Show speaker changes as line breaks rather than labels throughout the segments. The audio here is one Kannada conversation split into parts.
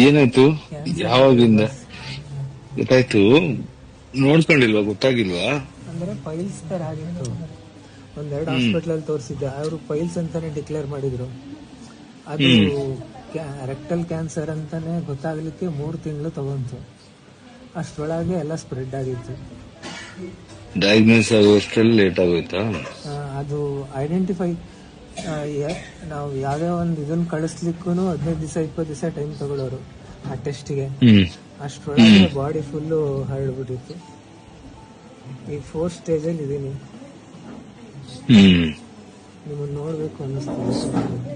ಏನಾಯ್ತು?
ಕ್ಯಾನ್ಸರ್
ಯಾವಾಗಿಂದ ಗೊತ್ತಾಯ್ತು? ನೋಡ್ಕೊಂಡಿಲ್ವಾ? ಗೊತ್ತಾಗಿಲ್ವಾ?
ಅಂದ್ರೆ ಪೈಲ್ಸ್ ತರ ಆಗಿತ್ತು. ಒಂದೆರಡು
ಹ್ಮ್
ಹಾಸ್ಪಿಟಲ್ ಅಲ್ಲಿ ತೋರಿಸಿದ್ದೆ, ಅವರು ಪೈಲ್ಸ್ ಅಂತಾನೆ ಡಿಕ್ಲೇರ್ ಮಾಡಿದ್ರು. ಅದು
ಹ್ಮ್
ರೆಕ್ಟಲ್ ಕ್ಯಾನ್ಸರ್ ಅಂತಾನೆ ಗೊತ್ತಾಗ್ಲಿಕ್ಕೆ 3 ತಿಂಗಳು ತಗೊಂತು. ಅಷ್ಟರೊಳಗೆ ಎಲ್ಲ ಸ್ಪ್ರೆಡ್ ಆಗಿತ್ತು.
ಡಯಾಗ್ನೋಸ್ ಆಗೋಷ್ಟ್ರಲ್ಲಿ ಲೇಟ್ ಆಗೋಯ್ತಾ?
ಅದು ಐಡೆಂಟಿಫೈ ನಾವು ಯಾವ್ದೇ ಒಂದು ಇದನ್ನ ಕಳಿಸ್ಲಿಕ್ಕೂ 15 ದಿವಸ 20 ದಿವಸ ಟೈಮ್ ತಗೊಳ್ಳೋರು ಆ ಟೆಸ್ಟ್ಗೆ.
ಹ್ಮ್
ಅಷ್ಟರೊಳಗೆ ಬಾಡಿ ಫುಲ್ಲು ಹರಡ್ಬಿಟ್ಟಿತ್ತು. ಈಗ 4th ಸ್ಟೇಜಲ್ಲಿ ಇದ್ದೀನಿ.
ಹ್ಮ್
ನಿಮ್ಮನ್ನ ನೋಡ್ಬೇಕು ಅನ್ನಿಸ್ತಿದೆ.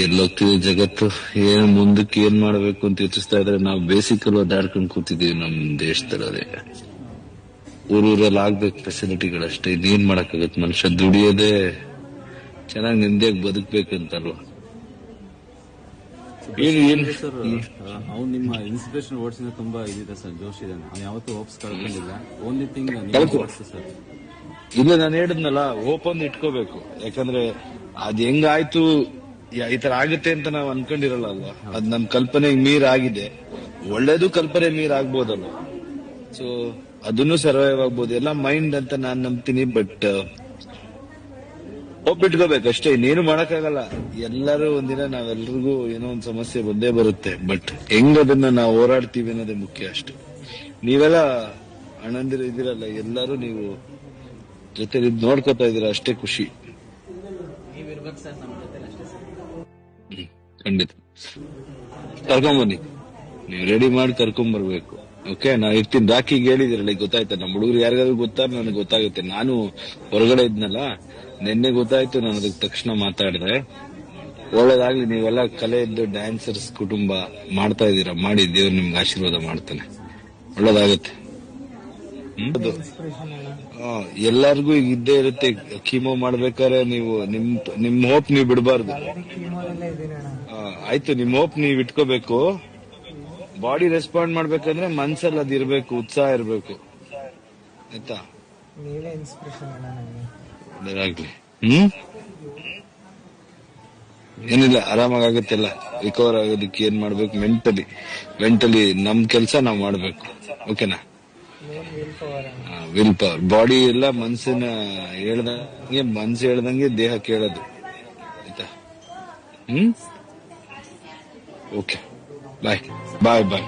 ಎಲ್ಲೋಗ್ತಿದೆ ಜಗತ್ತು? ಏನ್ ಮುಂದಕ್ಕೆ ಏನ್ ಮಾಡ್ಬೇಕು ಅಂತ ಯೋಚಿಸ್ತಾ ಇದ್ರೆ ನಾವು ಬೇಸಿಕಲ್ ಒದ್ದಾಡ್ಕೊಂಡ್ ಕೂತಿದೀವಿ ನಮ್ ದೇಶದಲ್ಲಿ. ಊರೂರಲ್ಲಿ ಆಗ್ಬೇಕು ಫೆಸಿಲಿಟಿಗಳಷ್ಟೇ. ಇದೇನ್ ಮಾಡಕ್ಕಾಗತ್ತೆ? ಮನುಷ್ಯ ದುಡಿಯೋದೇ ಚೆನ್ನಾಗಿ ನೆಮ್ಮದಿಯಾಗಿ ಬದುಕ್ಬೇಕಂತಲ್ವಾ?
ಸರ್ ಅವ್ನು ನಿಮ್ಮ ಇನ್ಸ್ಪಿರೇಷನ್ ವರ್ಡ್ಸ್ ಇಂದ ತುಂಬಾ ಇದಿದೆ ಸರ್, ಜೋಶ್ ಇದೆ. ಅವ್ನು ಯಾವತ್ತೂ ಹೋಪ್ಸ್ ಕಳ್ಕೊಂಡಿಲ್ಲ. Only thing sir.
ಇಲ್ಲ, ನಾನು ಹೇಳಿದ್ನಲ್ಲ, ಹೋಪ್ ಒಂದು ಇಟ್ಕೋಬೇಕು. ಯಾಕಂದ್ರೆ ಅದ್ ಹೆಂಗಾಯ್ತು, ಈ ತರ ಆಗುತ್ತೆ ಅಂತ ನಾವ್ ಅನ್ಕೊಂಡಿರಲ್ಲ ಅಲ್ವಾ? ಅದ್ ನಮ್ ಕಲ್ಪನೆಗೆ ಮೀರ್ ಆಗಿದೆ. ಒಳ್ಳೇದು ಕಲ್ಪನೆ ಮೀರ್ ಆಗ್ಬೋದಲ್ವ? ಸೊ ಅದನ್ನು ಸರ್ವೈವ್ ಆಗ್ಬೋದು. ಎಲ್ಲ ಮೈಂಡ್ ಅಂತ ನಾನ್ ನಂಬ್ತೀನಿ. ಬಟ್ ಹೋಪ್ ಇಟ್ಕೋಬೇಕು ಅಷ್ಟೇ, ಇನ್ನೇನು ಮಾಡಕ್ಕಾಗಲ್ಲ. ಎಲ್ಲರೂ ಒಂದಿನ ನಾವೆಲ್ರಿಗೂ ಏನೋ ಒಂದ್ ಸಮಸ್ಯೆ ಬಂದೇ ಬರುತ್ತೆ. ಬಟ್ ಹೆಂಗ್ ಅದನ್ನ ನಾವು ಹೋರಾಡ್ತೀವಿ ಅನ್ನೋದೇ ಮುಖ್ಯ ಅಷ್ಟೇ. ನೀವೆಲ್ಲ ಅಣ್ಣಂದಿರು ಇದಿರಲ್ಲ, ಎಲ್ಲರೂ ನೀವು ಜೊತೆ ನೋಡ್ಕೋತಾ ಇದೀರ, ಅಷ್ಟೇ ಖುಷಿ. ಖಂಡಿತ ಕರ್ಕೊಂಬನ್ನಿ, ನೀವು ರೆಡಿ ಮಾಡಿ ಕರ್ಕೊಂಬರ್ಬೇಕು. ಓಕೆ, ನಾ ಇರ್ತೀನಿ. ರಾಖಿಗೆ ಹೇಳಿದಿರಲ್ಲ, ಗೊತ್ತಾಯ್ತಾ? ನಮ್ಮ ಹುಡುಗರು ಯಾರಿಗಾದ್ರು ಗೊತ್ತಾ? ನನಗೆ ಗೊತ್ತಾಗುತ್ತೆ. ನಾನು ಹೊರಗಡೆ ಇದ್ನಲ್ಲ, ನಿನ್ನೆ ಗೊತ್ತಾಯ್ತು. ನಾನು ಅದಕ್ಕೆ ತಕ್ಷಣ ಮಾತಾಡಿದೆ. ಒಳ್ಳೇದಾಗ್ಲಿ. ನೀವೆಲ್ಲ ಕಲೆಯದ್ದು ಡ್ಯಾನ್ಸರ್ಸ್ ಕುಟುಂಬ ಮಾಡ್ತಾ ಇದೀರಾ, ಮಾಡಿ. ದೇವ್ರು ನಿಮ್ಗೆ ಆಶೀರ್ವಾದ ಮಾಡ್ತಾನೆ, ಒಳ್ಳೇದಾಗತ್ತೆ. ಎಲ್ಲಾರ್ಗು ಈಗ ಇದ್ದೇ ಇರುತ್ತೆ. ಕೀಮೋ ಮಾಡ್ಬೇಕಾದ್ರೆ ನೀವು ನಿಮ್ ಹೋಪ್ ನೀವು ಬಿಡಬಾರ್ದು. ಆಯ್ತು, ನಿಮ್ ಹೋಪ್ ನೀವ್ ಇಟ್ಕೋಬೇಕು. ಬಾಡಿ ರೆಸ್ಪಾಂಡ್ ಮಾಡ್ಬೇಕಂದ್ರೆ ಮನ್ಸಲ್ಲಿ ಅದ್ ಇರ್ಬೇಕು, ಉತ್ಸಾಹ ಇರ್ಬೇಕು. ಆಯ್ತಾ? ಒಳ್ಳೇದಾಗ್ಲಿ. ಏನಿಲ್ಲ, ಆರಾಮಾಗತ್ತೆಲ್ಲ. ರಿಕವರ್ ಆಗೋದಕ್ಕೆ ಏನ್ ಮಾಡ್ಬೇಕು? ಮೆಂಟಲಿ ನಮ್ ಕೆಲ್ಸ ನಾವ್ ಮಾಡ್ಬೇಕು. ಓಕೆನಾ? Will power. ಬಾಡಿ ಎಲ್ಲ ಮನ್ಸಿನ ಹೇಳ್ದಂಗೆ, ಮನ್ಸು ಹೇಳ್ದಂಗೆ ದೇಹ ಕೇಳೋದು. ಆಯ್ತಾ? ಓಕೆ, ಬಾಯ್ ಬಾಯ್ ಬಾಯ್.